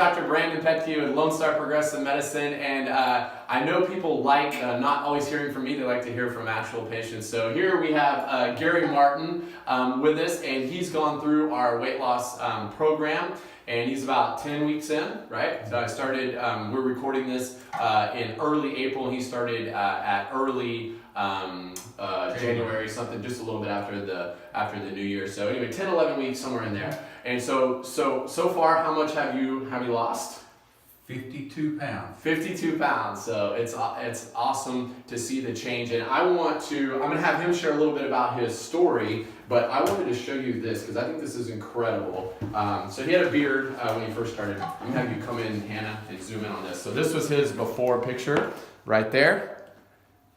Dr. Brandon Petke with Lone Star Progressive Medicine, and I know people like not always hearing from me, they like to hear from actual patients. So here we have Gary Martin with us, and he's gone through our weight loss program, and he's about 10 weeks in, right? So I started, we're recording this in early April, and he started at early January, something just a little bit after the new year. So anyway, 10, 11 weeks, somewhere in there. And so far, how much have you lost? 52 pounds. 52 pounds. So it's awesome to see the change. And I'm going to have him share a little bit about his story, but I wanted to show you this because I think this is incredible. So he had a beard when he first started. I'm going to have you come in, Hannah, and zoom in on this. So this was his before picture right there.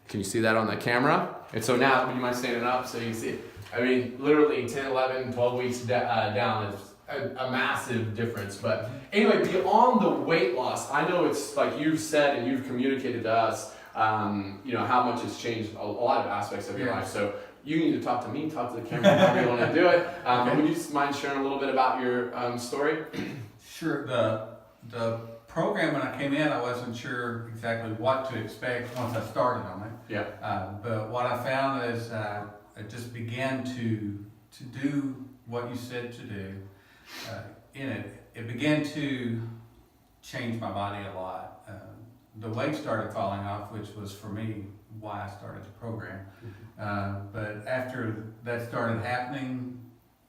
Can you see that on the camera? And so now, would you mind standing up so you can see? I mean, literally 10, 11, 12 weeks down, it's a massive difference. But anyway, beyond the weight loss, I know it's like you've said and you've communicated to us, how much it's changed a lot of aspects of your life. So you need to talk to me, talk to the camera, however you want to do it. Okay. Would you just mind sharing a little bit about your story? Sure. The program, when I came in, I wasn't sure exactly what to expect once I started on it. Yeah. But what I found is I just began to do what you said to do. In it began to change my body a lot. The weight started falling off, which was for me why I started the program. But after that started happening,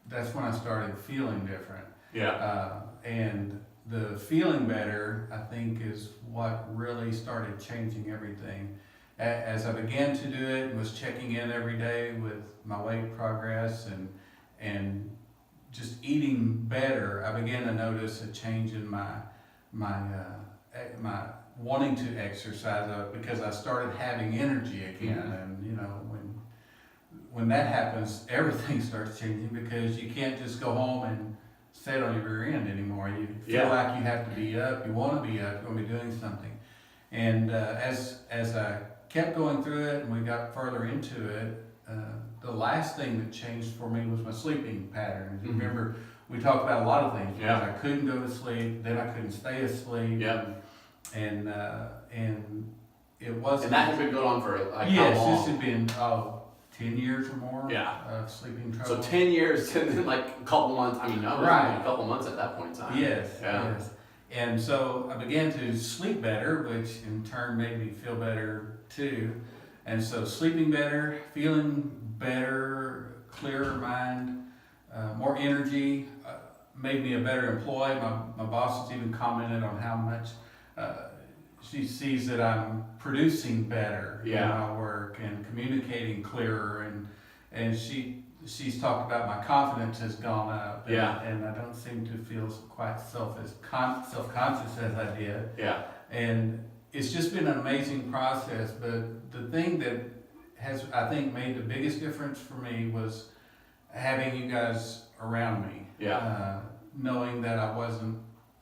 that's when I started feeling different. Yeah. And the feeling better, I think, is what really started changing everything. As I began to do it and was checking in every day with my weight progress and just eating better, I began to notice a change in my wanting to exercise because I started having energy again. And when that happens, everything starts changing because you can't just go home and sit on your rear end anymore. You feel like you have to be up. You want to be up. You want to be doing something. And as I kept going through it and we got further into it, the last thing that changed for me was my sleeping pattern. Mm-hmm. Remember, we talked about a lot of things. Yeah. I couldn't go to sleep, then I couldn't stay asleep. Yeah. And it wasn't. And that has been going on for how long? Yes, this had been 10 years or more. Yeah. Of sleeping trouble. So 10 years and then like a couple months. I mean, no, right. A couple months at that point in time. Yes. Yeah. Yes. And so I began to sleep better, which in turn made me feel better too. And so sleeping better, feeling better, clearer mind, more energy, made me a better employee. My boss has even commented on how much she sees that I'm producing better in my work and communicating clearer, and she's talked about my confidence has gone up, and I don't seem to feel quite self-conscious as I did. Yeah. And it's just been an amazing process, but the thing that has, I think, made the biggest difference for me was having you guys around me. Yeah. Knowing that I wasn't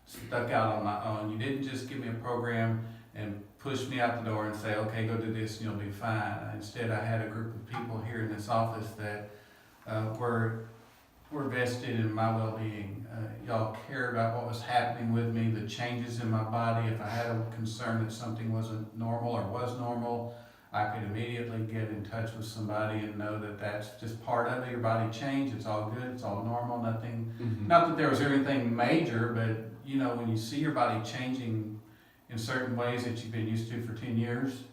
stuck out on my own. You didn't just give me a program and push me out the door and say, okay, go do this and you'll be fine. Instead, I had a group of people here in this office that were vested in my well-being. Y'all cared about what was happening with me, the changes in my body. If I had a concern that something wasn't normal or was normal, I could immediately get in touch with somebody and know that that's just part of it. Your body changed. It's all good. It's all normal. Nothing. Mm-hmm. Not that there was anything major, but when you see your body changing in certain ways that you've been used to for 10 years,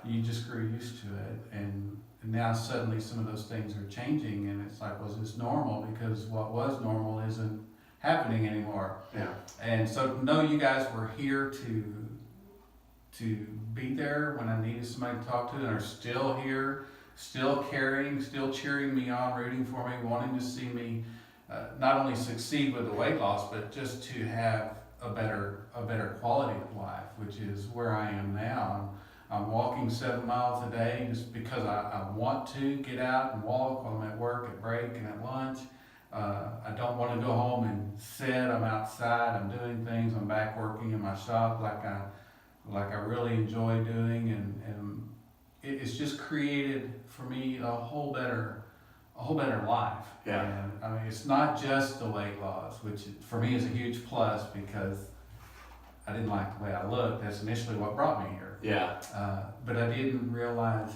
you just grew used to it. And now suddenly some of those things are changing, and it's like, was this normal? Because what was normal isn't happening anymore. Yeah. And so to know you guys were here to be there when I needed somebody to talk to, and are still here, still caring, still cheering me on, rooting for me, wanting to see me not only succeed with the weight loss, but just to have a better quality of life, which is where I am now. I'm walking 7 miles a day just because I want to get out and walk while I'm at work, at break, and at lunch. I don't want to go home and sit. I'm outside. I'm doing things. I'm back working in my shop like I really enjoy doing, and it's just created for me a whole better life. Yeah. And I mean, it's not just the weight loss, which for me is a huge plus because I didn't like the way I looked. That's initially what brought me here. Yeah. But I didn't realize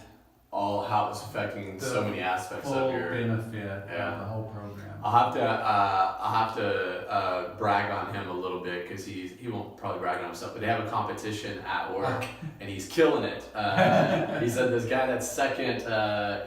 All how it's affecting so many aspects full of your. benefit Yeah. of the whole program. I'll have to brag on him a little bit because he won't probably brag on himself, but they have a competition at work and he's killing it. He said this guy that's second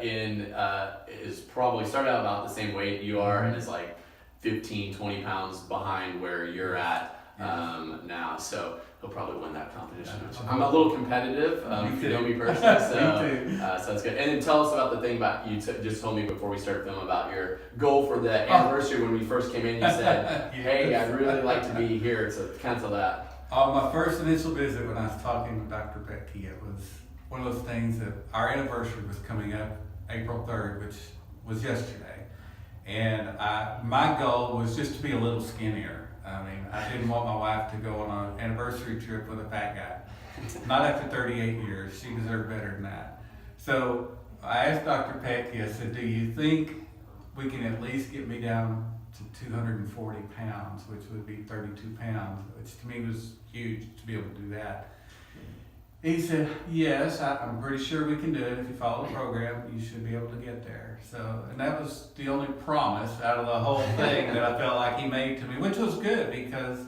is probably started out about the same weight you are and is like 15, 20 pounds behind where you're at now. So he'll probably win that competition. I'm a little competitive, if you know me personally, so that's good. And then tell us about the thing about you just told me before we started filming about your goal for the anniversary when we first came in. You said, "Hey, I'd really like to be here," so cancel that. My first initial visit when I was talking with Dr. Becky, it was one of those things that our anniversary was coming up April 3rd, which was yesterday, and my goal was just to be a little skinnier. I mean, I didn't want my wife to go on an anniversary trip with a fat guy. Not after 38 years. She deserved better than that. So I asked Dr. Pecky, I said, do you think we can at least get me down to 240 pounds, which would be 32 pounds, which to me was huge to be able to do that. He said, yes, I'm pretty sure we can do it. If you follow the program, you should be able to get there. So, and that was the only promise out of the whole thing that I felt like he made to me, which was good because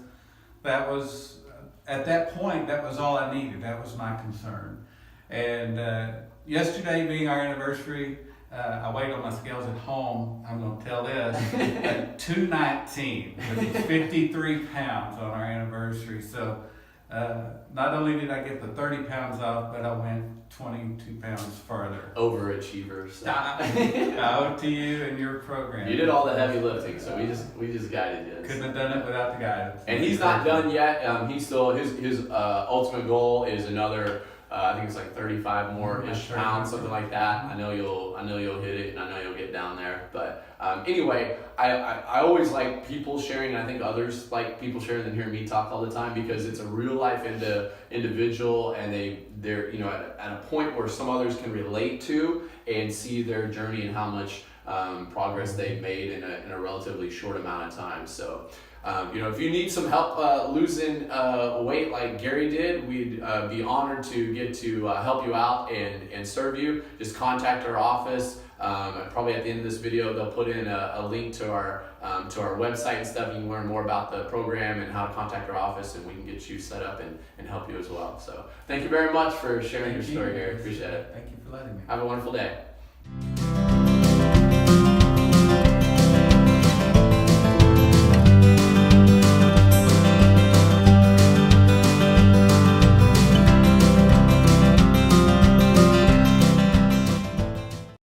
that was, at that point, that was all I needed. That was my concern. And yesterday being our anniversary, I weighed on my scales at home, I'm going to tell this, at 219, which was 53 pounds on our anniversary. So not only did I get the 30 pounds off, but I went 22 pounds further. Overachievers. I owe it to you and your program. You did all the heavy lifting, so we just guided you. Couldn't have done it without the guidance. And he's not done yet. He's still his ultimate goal is another. I think it's like 35 more ish pounds, something like that. I know you'll hit it, and I know you'll get down there. But anyway, I always like people sharing, and I think others like people sharing than hearing me talk all the time because it's a real life individual, and they're at a point where some others can relate to and see their journey and how much progress they've made in a relatively short amount of time. So. If you need some help losing weight like Gary did, we'd be honored to get to help you out and serve you. Just contact our office. Probably at the end of this video, they'll put in a link to our website and stuff. You can learn more about the program and how to contact our office, and we can get you set up and help you as well. So thank you very much for sharing your story, Gary. Appreciate it. Thank you for letting me. Have a wonderful day.